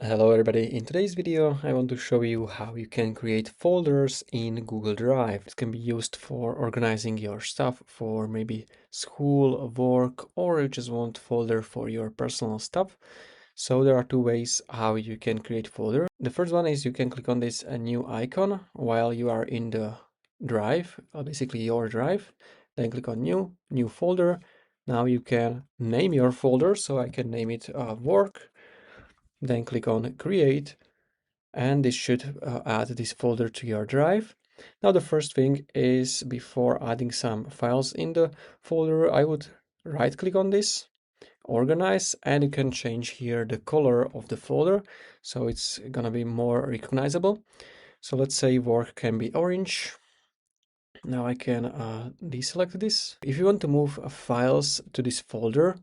Hello everybody, in today's video I want to show you how you can create folders in Google Drive. It can be used for organizing your stuff for maybe school, work, or you just want folder for your personal stuff. So there are two ways how you can create folder. The first one is you can click on this new icon while you are in the drive, basically your drive, then click on new folder. Now you can name your folder, so I can name it work. Then click on create, and this should add this folder to your drive. Now the first thing is, before adding some files in the folder, I would right click on this, organize, and you can change here the color of the folder so it's gonna be more recognizable. So let's say work can be orange. Now I can deselect this. If you want to move files to this folder,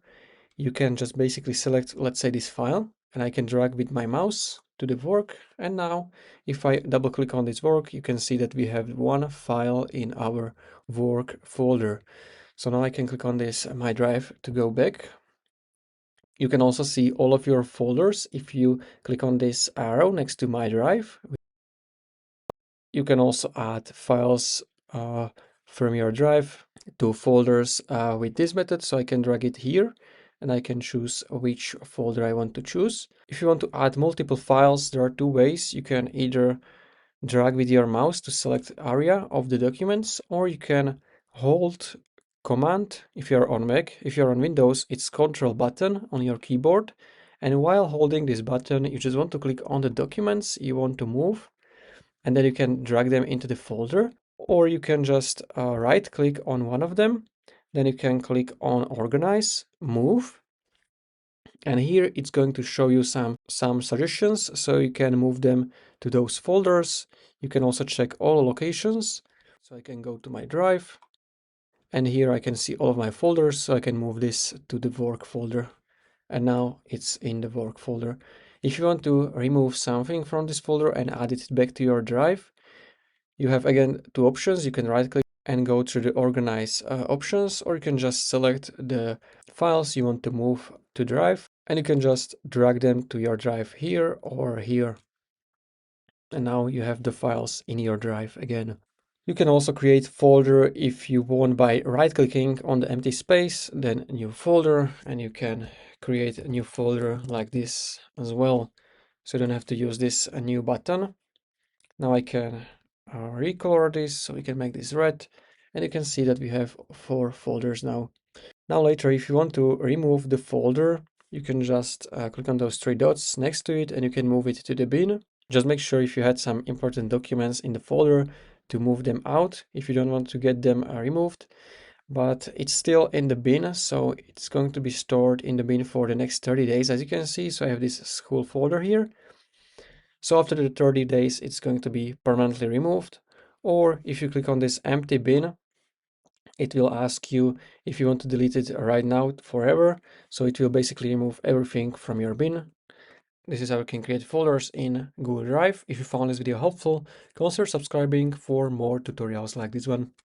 you can just basically select, let's say, this file, and I can drag with my mouse to the work. And now if I double click on this work, you can see that we have one file in our work folder. So now I can click on this my drive to go back. You can also see all of your folders if you click on this arrow next to my drive. You can also add files from your drive to folders with this method. So I can drag it here and I can choose which folder I want to choose. If you want to add multiple files, there are two ways. You can either drag with your mouse to select area of the documents, or you can hold Command if you're on Mac. If you're on Windows, it's Control button on your keyboard. And while holding this button, you just want to click on the documents you want to move, and then you can drag them into the folder, or you can just right click on one of them. Then you can click on organize, move, and here it's going to show you some suggestions, so you can move them to those folders. You can also check all locations. So I can go to my drive, and here I can see all of my folders, so I can move this to the work folder, and now it's in the work folder. If you want to remove something from this folder and add it back to your drive, you have again two options. You can right click and go through the organize options, or you can just select the files you want to move to drive, and you can just drag them to your drive here or here. And now you have the files in your drive again. You can also create folder if you want by right clicking on the empty space, then new folder, and you can create a new folder like this as well. So you don't have to use this new button. Now I can recolor this so we can make this red, and you can see that we have 4 folders now. Now later, if you want to remove the folder, you can just click on those 3 dots next to it and you can move it to the bin. Just make sure if you had some important documents in the folder to move them out if you don't want to get them removed. But it's still in the bin, so it's going to be stored in the bin for the next 30 days, as you can see. So I have this school folder here. So after the 30 days, it's going to be permanently removed. Or if you click on this empty bin, it will ask you if you want to delete it right now forever. So it will basically remove everything from your bin. This is how you can create folders in Google Drive. If you found this video helpful, consider subscribing for more tutorials like this one.